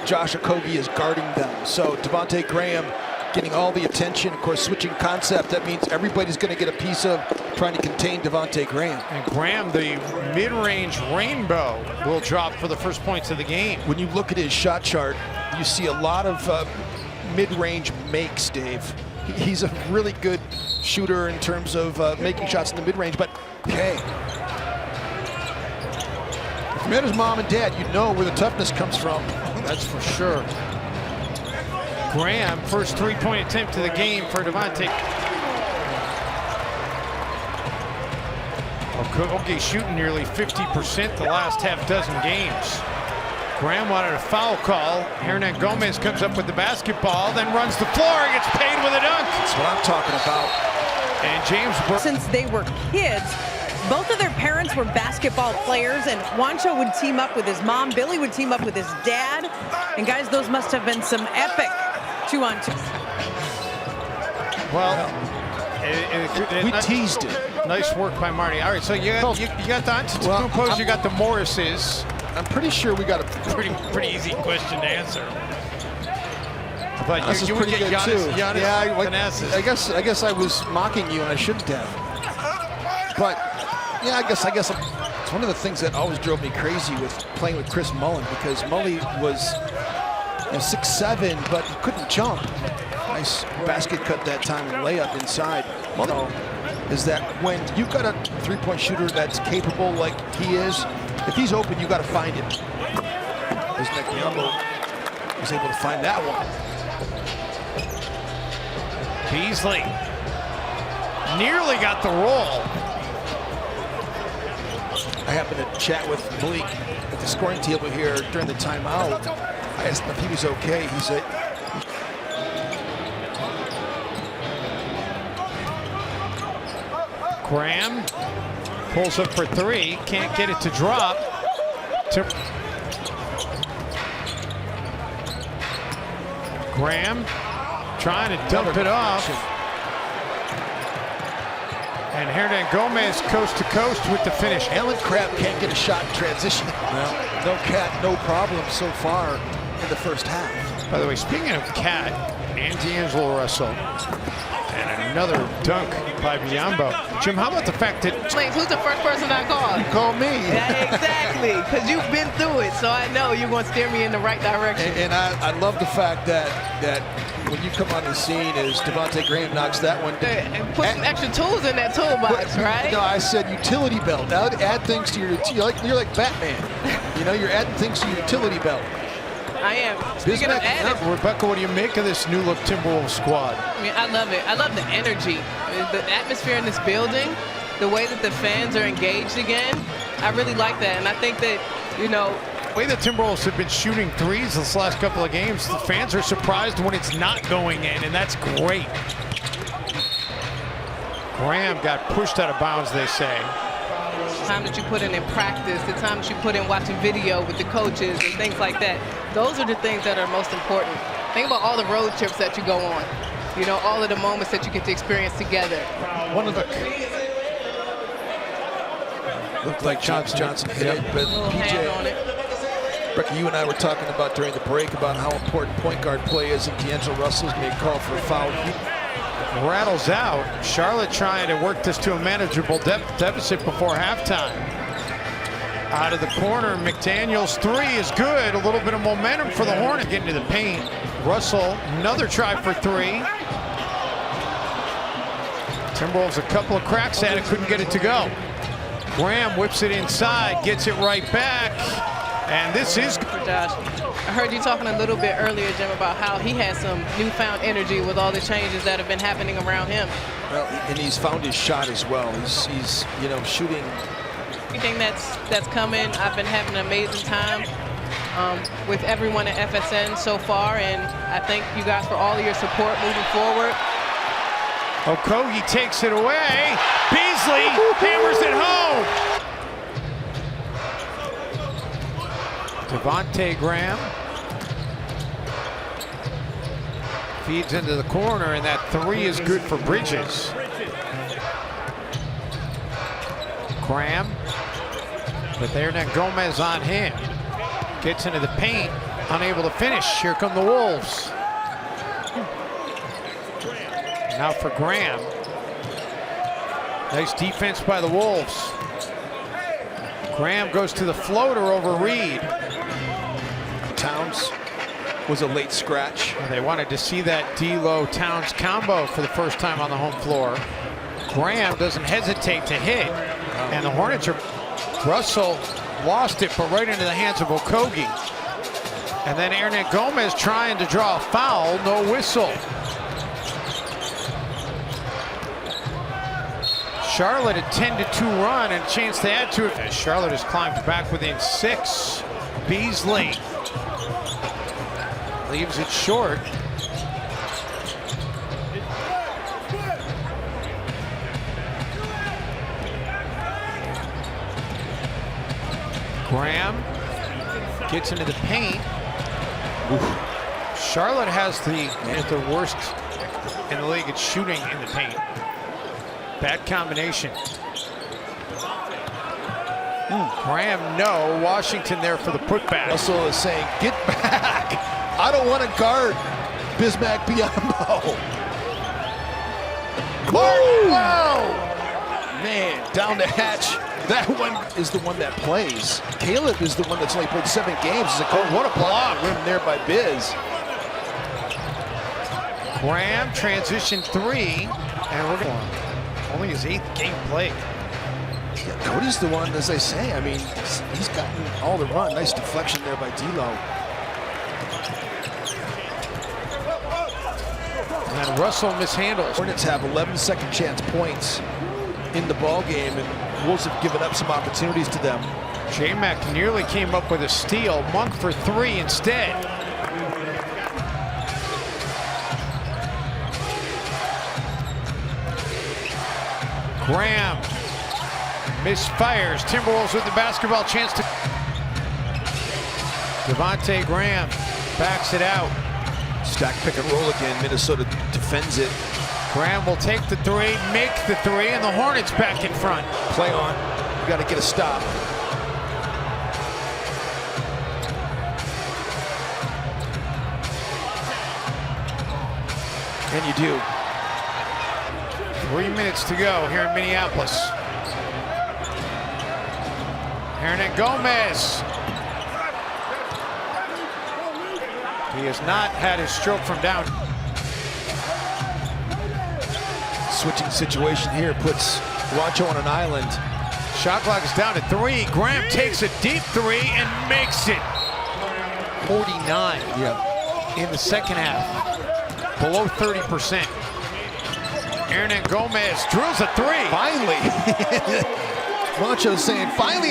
Josh Okogie is guarding them. So Devonte Graham getting all the attention. Of course, switching concept. That means everybody's going to get a piece of trying to contain Devonte Graham. And Graham, the mid-range rainbow, will drop for the first points of the game. When you look at his shot chart, you see a lot of mid-range makes, Dave. He's a really good shooter in terms of making shots in the mid-range, but hey, if you met his mom and dad, you'd know where the toughness comes from. That's for sure. Graham, first three-point attempt of the game for Devonte. Okogie shooting nearly 50% the last half dozen games. Graham wanted a foul call. Hernan Gomez comes up with the basketball, then runs the floor, gets paid with a dunk. That's what I'm talking about. And James, since they were kids, both of their parents were basketball players, and Juancho would team up with his mom, Billy would team up with his dad. And guys, those must have been some epic 2-on-2. Well, we teased it. Nice work by Marty. All right, so you got the Antetokounmpos, you got the Morrises. I'm pretty sure we got a pretty easy question to answer. But this you is would pretty get good Giannis, too. Giannis Yeah, I guess I was mocking you and I shouldn't have. But yeah, I guess it's one of the things that always drove me crazy with playing with Chris Mullin, because Mully was 6'7", but he couldn't jump. Nice basket cut that time and layup inside. Is that when you've got a three-point shooter that's capable like he is, if he's open, you got to find him. As Nick Yumbo was able to find that one. Beasley nearly got the roll. I happened to chat with Malik at the scoring table here during the timeout. I asked him if he was okay. He said, Graham pulls up for three, can't get it to drop. Graham trying to dump it off. And Hernan Gomez coast to coast with the finish. Alan Crabb can't get a shot in transition. Well, no Cat, no problem so far in the first half. By the way, speaking of Cat and D'Angelo Russell, and another dunk by Biyombo. Jim, how about the fact that... Who's the first person I called? You call me. Yeah, exactly, because you've been through it, so I know you're going to steer me in the right direction. And I love the fact that when you come on the scene as Devonte Graham knocks that one down. And put some extra tools in that toolbox, right? No, I said utility belt. Now add things to your, you're like Batman. You know, you're adding things to your utility belt. I am. Speaking of added, Rebecca, what do you make of this new look Timberwolves squad? I mean, I love it. I love the energy, the atmosphere in this building, the way that the fans are engaged again. I really like that, and I think that, you know, the way the Timberwolves have been shooting threes this last couple of games, the fans are surprised when it's not going in, and that's great. Graham got pushed out of bounds, they say. The time that you put in practice, the time that you put in watching video with the coaches and things like that, those are the things that are most important. Think about all the road trips that you go on. You know, all of the moments that you get to experience together. One of the looked like Johnson hit it, but PJ, Becky, you and I were talking about during the break about how important point guard play is, and D'Angelo Russell's made a call for a foul. Rattles out. Charlotte trying to work this to a manageable deficit before halftime. Out of the corner, McDaniel's three is good. A little bit of momentum for the Hornets. Getting to the paint. Russell, another try for three. Timberwolves a couple of cracks at it, couldn't get it to go. Graham whips it inside, gets it right back. And this is good for Josh. I heard you talking a little bit earlier, Jim, about how he has some newfound energy with all the changes that have been happening around him. Well, and he's found his shot as well. He's you know, shooting. Everything that's coming, I've been having an amazing time with everyone at FSN so far, and I thank you guys for all of your support moving forward. Okogie takes it away. Beasley hammers it home. Devonte Graham feeds into the corner, and that three is good for Bridges. Graham, but there now Gomez on him. Gets into the paint, unable to finish. Here come the Wolves. Now for Graham. Nice defense by the Wolves. Graham goes to the floater over Reed. Towns was a late scratch. They wanted to see that D'Lo-Towns combo for the first time on the home floor. Graham doesn't hesitate to hit. And the Hornets are... Russell lost it, but right into the hands of Okogie. And then Hernangomez trying to draw a foul, no whistle. Charlotte a 10-2 run and a chance to add to it. As Charlotte has climbed back within 6. Beasley leaves it short. Graham gets into the paint. Oof. Charlotte has the worst in the league at shooting in the paint. Bad combination. Graham, no. Washington there for the putback. Russell is saying, get back. I don't want to guard Bismack Biyombo. Whoa! Man, down the hatch. That one is the one that plays. Caleb is the one that's only played 7 games. He's like, oh, what a block. Rim there by Biz. Graham, transition 3. And we're going only his 8th game played. Yeah, Cody's the one, as I say. I mean, he's gotten all the run. Nice deflection there by D'Lo. And Russell mishandles. Hornets have 11 second chance points in the ball game, and Wolves have given up some opportunities to them. J-Mac nearly came up with a steal. Monk for 3 instead. Graham misfires. Timberwolves with the basketball, chance to... Devonte Graham backs it out. Stack pick and roll again. Minnesota defends it. Graham will take the 3, make the 3, and the Hornets back in front. Play on. You got to get a stop. And you do. 3 minutes to go here in Minneapolis. Hernangomez. He has not had his stroke from down. Switching situation here puts Juancho on an island. Shot clock is down to 3. Graham takes a deep 3 and makes it. 49 in the second half. Below 30%. Hernangomez drills a 3. Finally. Juancho's saying, finally I